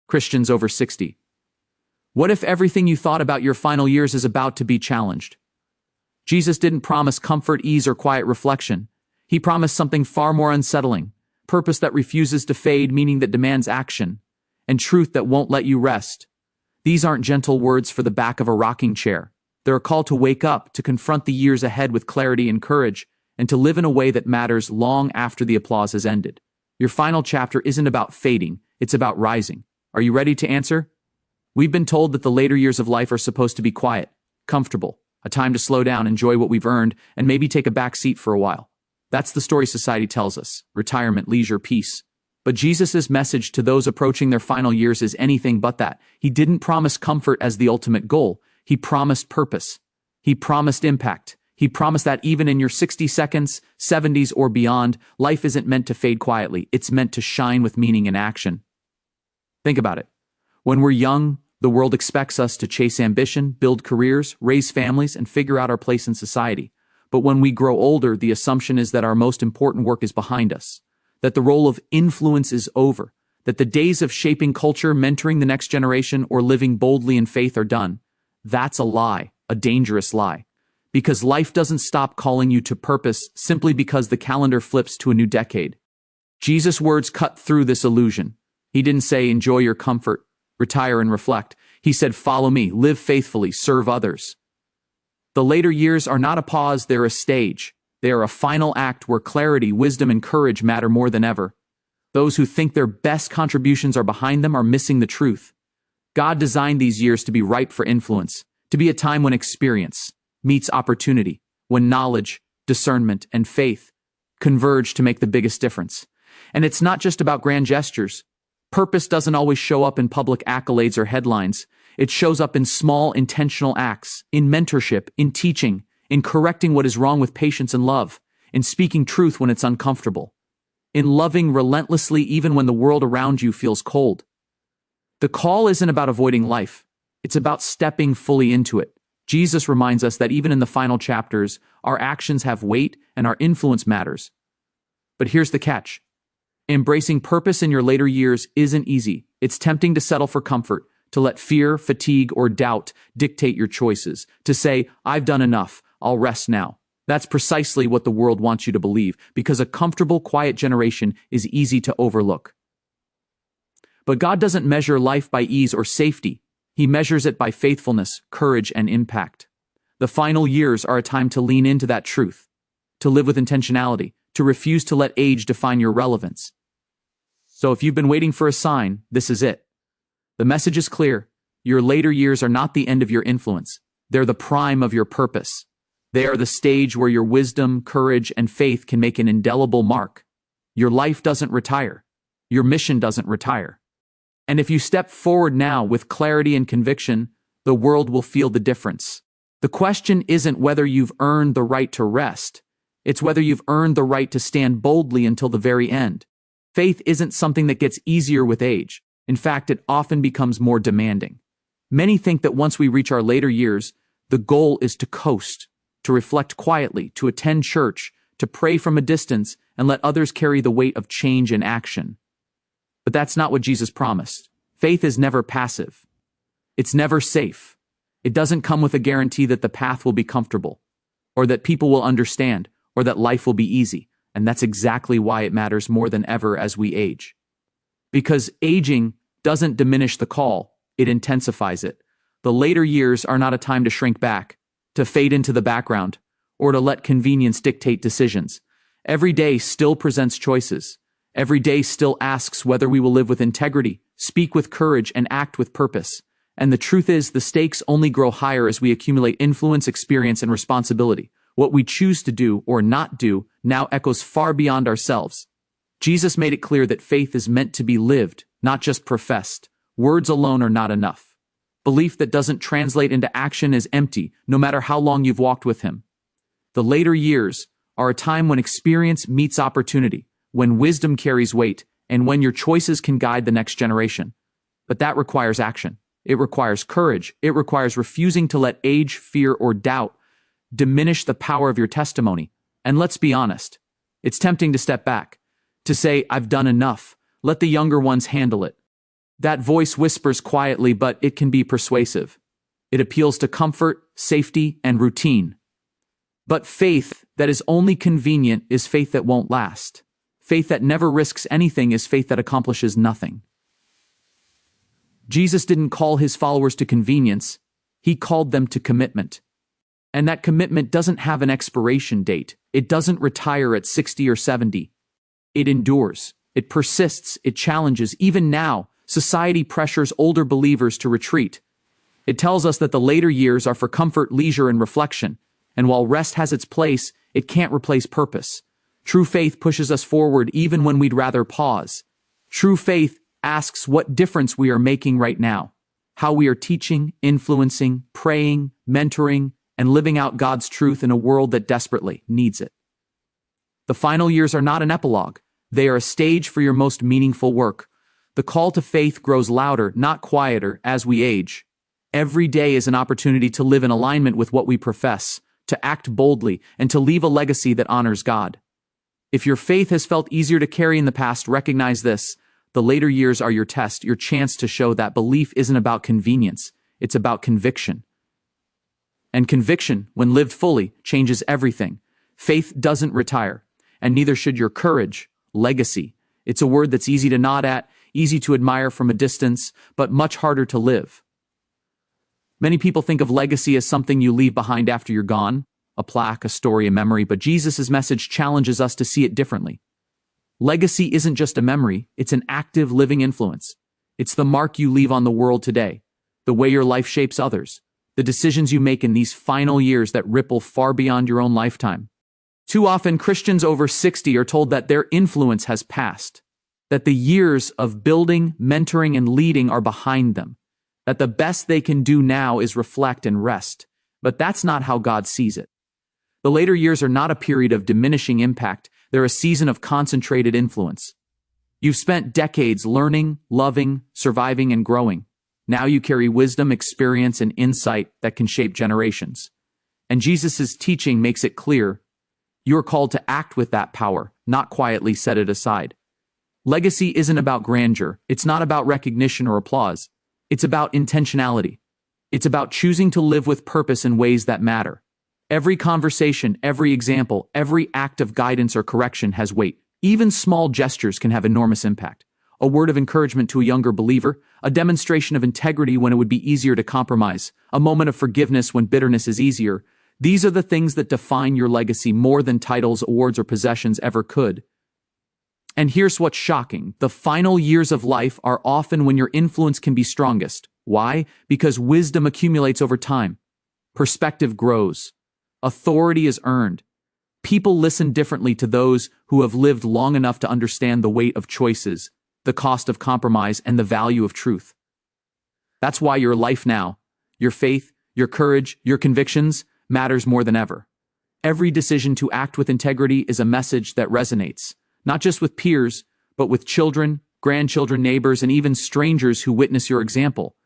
Christians over 60. What if everything you thought about your final years is about to be challenged? Jesus didn't promise comfort, ease, or quiet reflection. He promised something far more unsettling: purpose that refuses to fade, meaning that demands action, and truth that won't let you rest. These aren't gentle words for the back of a rocking chair. They're a call to wake up, to confront the years ahead with clarity and courage, and to live in a way that matters long after the applause has ended. Your final chapter isn't about fading, it's about rising. Are you ready to answer? We've been told that the later years of life are supposed to be quiet, comfortable, a time to slow down, enjoy what we've earned, and maybe take a back seat for a while. That's the story society tells us: retirement, leisure, peace. But Jesus' message to those approaching their final years is anything but that. He didn't promise comfort as the ultimate goal. He promised purpose. He promised impact. He promised that even in your 60 seconds, 70s, or beyond, life isn't meant to fade quietly. It's meant to shine with meaning and action. Think about it. When we're young, the world expects us to chase ambition, build careers, raise families, and figure out our place in society. But when we grow older, the assumption is that our most important work is behind us, that the role of influence is over, that the days of shaping culture, mentoring the next generation, or living boldly in faith are done. That's a lie, a dangerous lie. Because life doesn't stop calling you to purpose simply because the calendar flips to a new decade. Jesus' words cut through this illusion. He didn't say, enjoy your comfort, retire and reflect. He said, follow me, live faithfully, serve others. The later years are not a pause, they're a stage. They are a final act where clarity, wisdom, and courage matter more than ever. Those who think their best contributions are behind them are missing the truth. God designed these years to be ripe for influence, to be a time when experience meets opportunity, when knowledge, discernment, and faith converge to make the biggest difference. And it's not just about grand gestures. Purpose doesn't always show up in public accolades or headlines. It shows up in small, intentional acts, in mentorship, in teaching, in correcting what is wrong with patience and love, in speaking truth when it's uncomfortable, in loving relentlessly even when the world around you feels cold. The call isn't about avoiding life. It's about stepping fully into it. Jesus reminds us that even in the final chapters, our actions have weight and our influence matters. But here's the catch. Embracing purpose in your later years isn't easy. It's tempting to settle for comfort, to let fear, fatigue, or doubt dictate your choices, to say, I've done enough, I'll rest now. That's precisely what the world wants you to believe, because a comfortable, quiet generation is easy to overlook. But God doesn't measure life by ease or safety. He measures it by faithfulness, courage, and impact. The final years are a time to lean into that truth, to live with intentionality, to refuse to let age define your relevance. So if you've been waiting for a sign, this is it. The message is clear. Your later years are not the end of your influence. They're the prime of your purpose. They are the stage where your wisdom, courage, and faith can make an indelible mark. Your life doesn't retire. Your mission doesn't retire. And if you step forward now with clarity and conviction, the world will feel the difference. The question isn't whether you've earned the right to rest. It's whether you've earned the right to stand boldly until the very end. Faith isn't something that gets easier with age. In fact, it often becomes more demanding. Many think that once we reach our later years, the goal is to coast, to reflect quietly, to attend church, to pray from a distance, and let others carry the weight of change and action. But that's not what Jesus promised. Faith is never passive. It's never safe. It doesn't come with a guarantee that the path will be comfortable, or that people will understand, or that life will be easy. And that's exactly why it matters more than ever as we age. Because aging doesn't diminish the call, it intensifies it. The later years are not a time to shrink back, to fade into the background, or to let convenience dictate decisions. Every day still presents choices. Every day still asks whether we will live with integrity, speak with courage, and act with purpose. And the truth is, the stakes only grow higher as we accumulate influence, experience, and responsibility. What we choose to do or not do now echoes far beyond ourselves. Jesus made it clear that faith is meant to be lived, not just professed. Words alone are not enough. Belief that doesn't translate into action is empty, no matter how long you've walked with him. The later years are a time when experience meets opportunity, when wisdom carries weight, and when your choices can guide the next generation. But that requires action. It requires courage. It requires refusing to let age, fear, or doubt diminish the power of your testimony. And let's be honest, it's tempting to step back, to say, I've done enough. Let the younger ones handle it. That voice whispers quietly, but it can be persuasive. It appeals to comfort, safety, and routine. But faith that is only convenient is faith that won't last. Faith that never risks anything is faith that accomplishes nothing. Jesus didn't call his followers to convenience. He called them to commitment. And that commitment doesn't have an expiration date. It doesn't retire at 60 or 70. It endures. It persists. It challenges. Even now, society pressures older believers to retreat. It tells us that the later years are for comfort, leisure, and reflection. And while rest has its place, it can't replace purpose. True faith pushes us forward even when we'd rather pause. True faith asks what difference we are making right now, how we are teaching, influencing, praying, mentoring, and living out God's truth in a world that desperately needs it. The final years are not an epilogue. They are a stage for your most meaningful work. The call to faith grows louder, not quieter, as we age. Every day is an opportunity to live in alignment with what we profess, to act boldly, and to leave a legacy that honors God. If your faith has felt easier to carry in the past, recognize this. The later years are your test, your chance to show that belief isn't about convenience, it's about conviction. And conviction, when lived fully, changes everything. Faith doesn't retire, and neither should your courage. Legacy. It's a word that's easy to nod at, easy to admire from a distance, but much harder to live. Many people think of legacy as something you leave behind after you're gone, a plaque, a story, a memory, but Jesus' message challenges us to see it differently. Legacy isn't just a memory, it's an active, living influence. It's the mark you leave on the world today, the way your life shapes others, the decisions you make in these final years that ripple far beyond your own lifetime. Too often, Christians over 60 are told that their influence has passed, that the years of building, mentoring, and leading are behind them, that the best they can do now is reflect and rest. But that's not how God sees it. The later years are not a period of diminishing impact, they're a season of concentrated influence. You've spent decades learning, loving, surviving, and growing. Now you carry wisdom, experience, and insight that can shape generations. And Jesus' teaching makes it clear you're called to act with that power, not quietly set it aside. Legacy isn't about grandeur. It's not about recognition or applause. It's about intentionality. It's about choosing to live with purpose in ways that matter. Every conversation, every example, every act of guidance or correction has weight. Even small gestures can have enormous impact. A word of encouragement to a younger believer, a demonstration of integrity when it would be easier to compromise, a moment of forgiveness when bitterness is easier. These are the things that define your legacy more than titles, awards, or possessions ever could. And here's what's shocking. The final years of life are often when your influence can be strongest. Why? Because wisdom accumulates over time. Perspective grows. Authority is earned. People listen differently to those who have lived long enough to understand the weight of choices, the cost of compromise, and the value of truth. That's why your life now, your faith, your courage, your convictions, matters more than ever. Every decision to act with integrity is a message that resonates, not just with peers, but with children, grandchildren, neighbors, and even strangers who witness your example.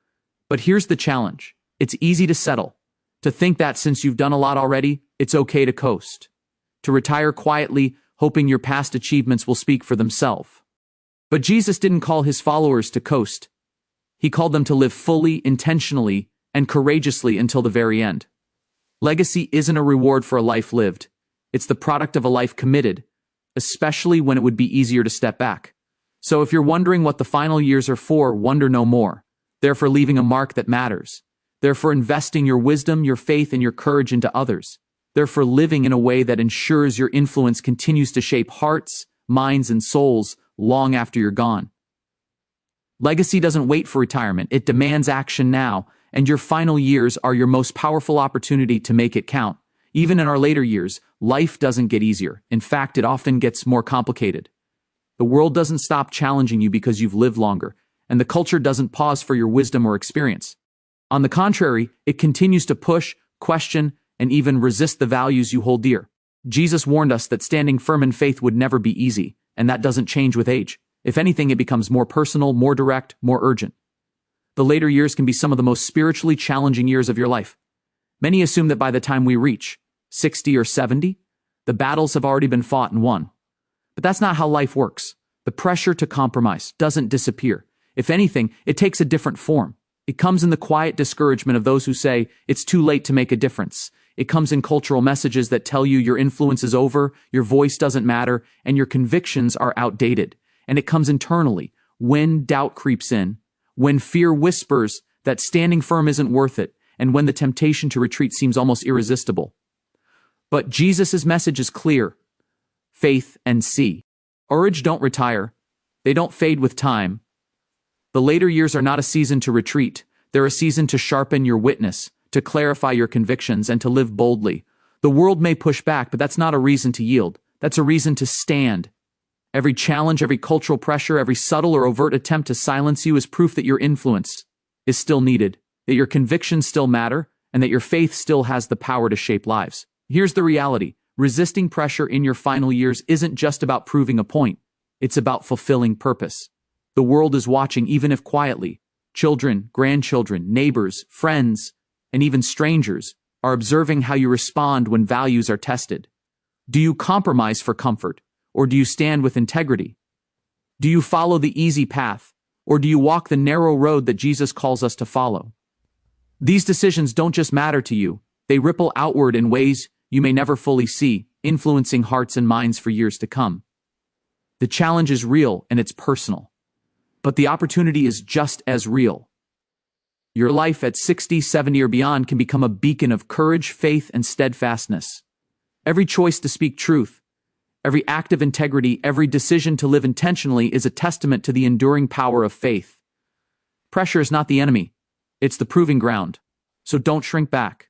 But here's the challenge. It's easy to settle, to think that since you've done a lot already, it's okay to coast, to retire quietly, hoping your past achievements will speak for themselves. But Jesus didn't call his followers to coast. He called them to live fully, intentionally, and courageously until the very end. Legacy isn't a reward for a life lived. It's the product of a life committed, especially when it would be easier to step back. So if you're wondering what the final years are for, wonder no more. They're for leaving a mark that matters. They're for investing your wisdom, your faith, and your courage into others. They're for living in a way that ensures your influence continues to shape hearts, minds, and souls long after you're gone. Legacy doesn't wait for retirement. It demands action now, and your final years are your most powerful opportunity to make it count. Even in our later years, life doesn't get easier. In fact, it often gets more complicated. The world doesn't stop challenging you because you've lived longer, and the culture doesn't pause for your wisdom or experience. On the contrary, it continues to push, question, and even resist the values you hold dear. Jesus warned us that standing firm in faith would never be easy, and that doesn't change with age. If anything, it becomes more personal, more direct, more urgent. The later years can be some of the most spiritually challenging years of your life. Many assume that by the time we reach 60 or 70, the battles have already been fought and won. But that's not how life works. The pressure to compromise doesn't disappear. If anything, it takes a different form. It comes in the quiet discouragement of those who say, it's too late to make a difference. It comes in cultural messages that tell you your influence is over, your voice doesn't matter, and your convictions are outdated. And it comes internally, when doubt creeps in, when fear whispers that standing firm isn't worth it, and when the temptation to retreat seems almost irresistible. But Jesus' message is clear. Faith and see. Courage don't retire. They don't fade with time. The later years are not a season to retreat. They're a season to sharpen your witness, to clarify your convictions, and to live boldly. The world may push back, but that's not a reason to yield. That's a reason to stand. Every challenge, every cultural pressure, every subtle or overt attempt to silence you is proof that your influence is still needed, that your convictions still matter, and that your faith still has the power to shape lives. Here's the reality. Resisting pressure in your final years isn't just about proving a point. It's about fulfilling purpose. The world is watching, even if quietly. Children, grandchildren, neighbors, friends, and even strangers are observing how you respond when values are tested. Do you compromise for comfort, or do you stand with integrity? Do you follow the easy path, or do you walk the narrow road that Jesus calls us to follow? These decisions don't just matter to you, they ripple outward in ways you may never fully see, influencing hearts and minds for years to come. The challenge is real and it's personal. But the opportunity is just as real. Your life at 60, 70, or beyond can become a beacon of courage, faith, and steadfastness. Every choice to speak truth, every act of integrity, every decision to live intentionally is a testament to the enduring power of faith. Pressure is not the enemy, it's the proving ground. So don't shrink back.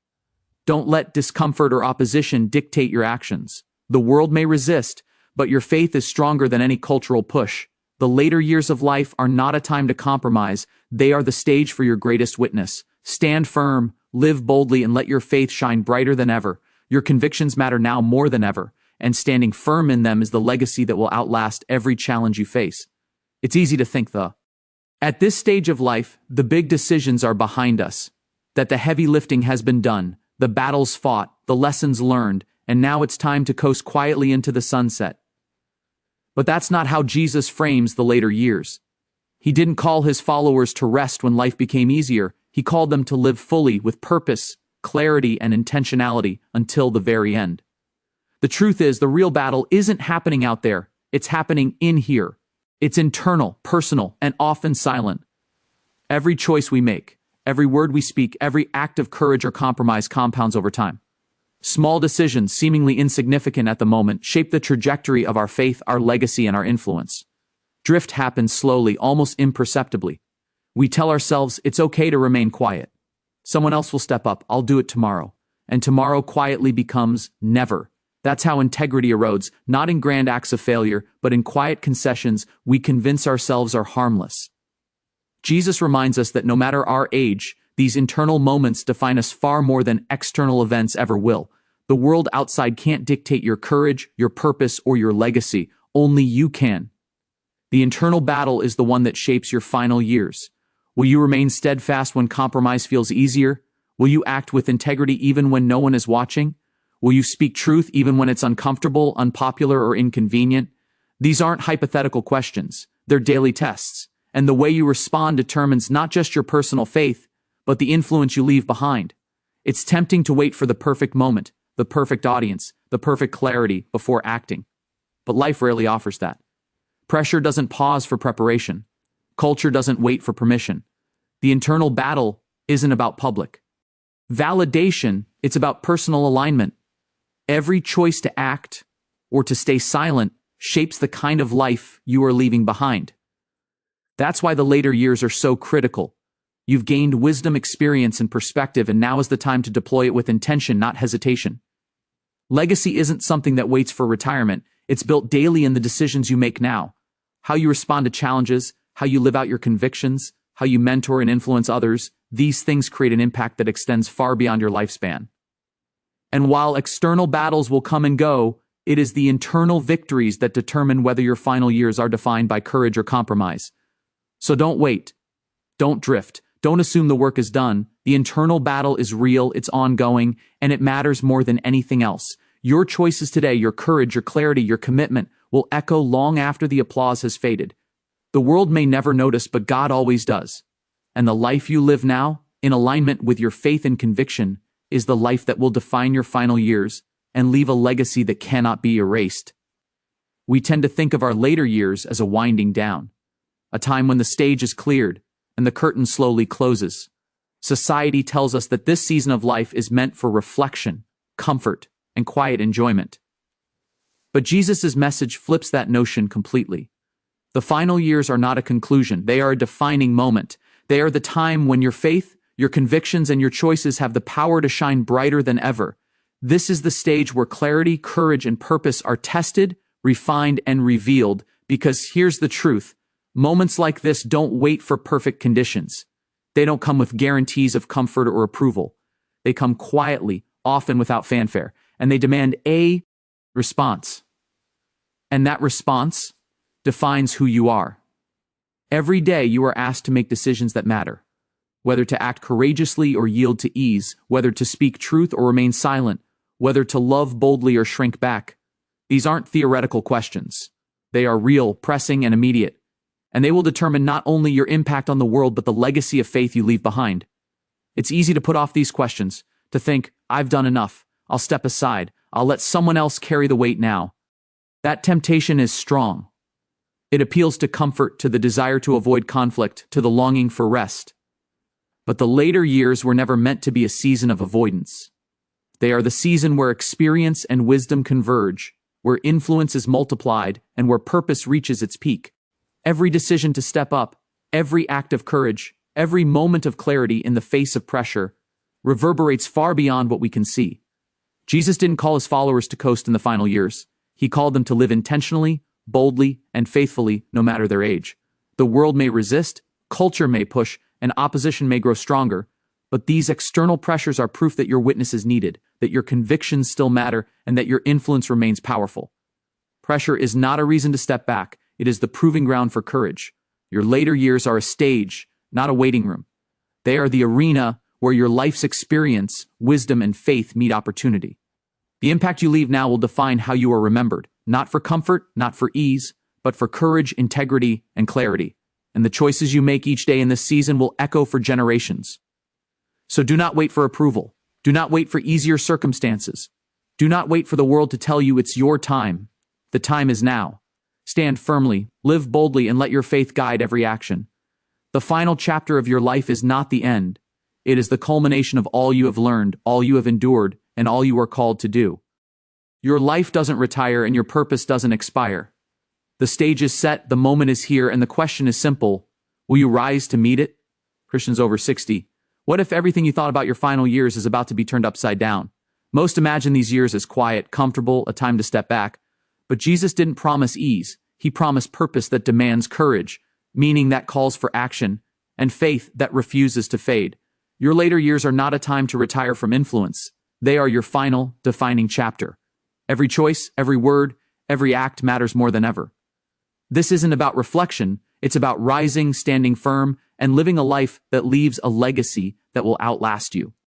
Don't let discomfort or opposition dictate your actions. The world may resist, but your faith is stronger than any cultural push. The later years of life are not a time to compromise, they are the stage for your greatest witness. Stand firm, live boldly, and let your faith shine brighter than ever. Your convictions matter now more than ever, and standing firm in them is the legacy that will outlast every challenge you face. It's easy to think, though, at this stage of life, the big decisions are behind us, that the heavy lifting has been done, the battles fought, the lessons learned, and now it's time to coast quietly into the sunset. But that's not how Jesus frames the later years. He didn't call his followers to rest when life became easier. He called them to live fully with purpose, clarity, and intentionality until the very end. The truth is, the real battle isn't happening out there. It's happening in here. It's internal, personal, and often silent. Every choice we make, every word we speak, every act of courage or compromise compounds over time. Small decisions, seemingly insignificant at the moment, shape the trajectory of our faith, our legacy, and our influence. Drift happens slowly, almost imperceptibly. We tell ourselves it's okay to remain quiet. Someone else will step up, I'll do it tomorrow. And tomorrow quietly becomes never. That's how integrity erodes, not in grand acts of failure, but in quiet concessions we convince ourselves are harmless. Jesus reminds us that no matter our age, these internal moments define us far more than external events ever will. The world outside can't dictate your courage, your purpose, or your legacy. Only you can. The internal battle is the one that shapes your final years. Will you remain steadfast when compromise feels easier? Will you act with integrity even when no one is watching? Will you speak truth even when it's uncomfortable, unpopular, or inconvenient? These aren't hypothetical questions. They're daily tests. And the way you respond determines not just your personal faith, but the influence you leave behind. It's tempting to wait for the perfect moment, the perfect audience, the perfect clarity before acting. But life rarely offers that. Pressure doesn't pause for preparation. Culture doesn't wait for permission. The internal battle isn't about public validation, it's about personal alignment. Every choice to act or to stay silent shapes the kind of life you are leaving behind. That's why the later years are so critical. You've gained wisdom, experience, and perspective, and now is the time to deploy it with intention, not hesitation. Legacy isn't something that waits for retirement. It's built daily in the decisions you make now. How you respond to challenges, how you live out your convictions, how you mentor and influence others, these things create an impact that extends far beyond your lifespan. And while external battles will come and go, it is the internal victories that determine whether your final years are defined by courage or compromise. So don't wait. Don't drift. Don't assume the work is done. The internal battle is real, it's ongoing, and it matters more than anything else. Your choices today, your courage, your clarity, your commitment will echo long after the applause has faded. The world may never notice, but God always does. And the life you live now, in alignment with your faith and conviction, is the life that will define your final years and leave a legacy that cannot be erased. We tend to think of our later years as a winding down, a time when the stage is cleared and the curtain slowly closes. Society tells us that this season of life is meant for reflection, comfort, and quiet enjoyment. But Jesus' message flips that notion completely. The final years are not a conclusion, they are a defining moment. They are the time when your faith, your convictions, and your choices have the power to shine brighter than ever. This is the stage where clarity, courage, and purpose are tested, refined, and revealed, because here's the truth. Moments like this don't wait for perfect conditions. They don't come with guarantees of comfort or approval. They come quietly, often without fanfare, and they demand a response. And that response defines who you are. Every day you are asked to make decisions that matter. Whether to act courageously or yield to ease, whether to speak truth or remain silent, whether to love boldly or shrink back. These aren't theoretical questions. They are real, pressing, and immediate. And they will determine not only your impact on the world, but the legacy of faith you leave behind. It's easy to put off these questions, to think, I've done enough, I'll step aside, I'll let someone else carry the weight now. That temptation is strong. It appeals to comfort, to the desire to avoid conflict, to the longing for rest. But the later years were never meant to be a season of avoidance. They are the season where experience and wisdom converge, where influence is multiplied, and where purpose reaches its peak. Every decision to step up, every act of courage, every moment of clarity in the face of pressure, reverberates far beyond what we can see. Jesus didn't call his followers to coast in the final years. He called them to live intentionally, boldly, and faithfully, no matter their age. The world may resist, culture may push, and opposition may grow stronger, but these external pressures are proof that your witness is needed, that your convictions still matter, and that your influence remains powerful. Pressure is not a reason to step back. It is the proving ground for courage. Your later years are a stage, not a waiting room. They are the arena where your life's experience, wisdom, and faith meet opportunity. The impact you leave now will define how you are remembered, not for comfort, not for ease, but for courage, integrity, and clarity. And the choices you make each day in this season will echo for generations. So do not wait for approval. Do not wait for easier circumstances. Do not wait for the world to tell you it's your time. The time is now. Stand firmly, live boldly, and let your faith guide every action. The final chapter of your life is not the end. It is the culmination of all you have learned, all you have endured, and all you are called to do. Your life doesn't retire and your purpose doesn't expire. The stage is set, the moment is here, and the question is simple. Will you rise to meet it? Christians over 60. What if everything you thought about your final years is about to be turned upside down? Most imagine these years as quiet, comfortable, a time to step back. But Jesus didn't promise ease. He promised purpose that demands courage, meaning that calls for action, and faith that refuses to fade. Your later years are not a time to retire from influence. They are your final, defining chapter. Every choice, every word, every act matters more than ever. This isn't about reflection. It's about rising, standing firm, and living a life that leaves a legacy that will outlast you.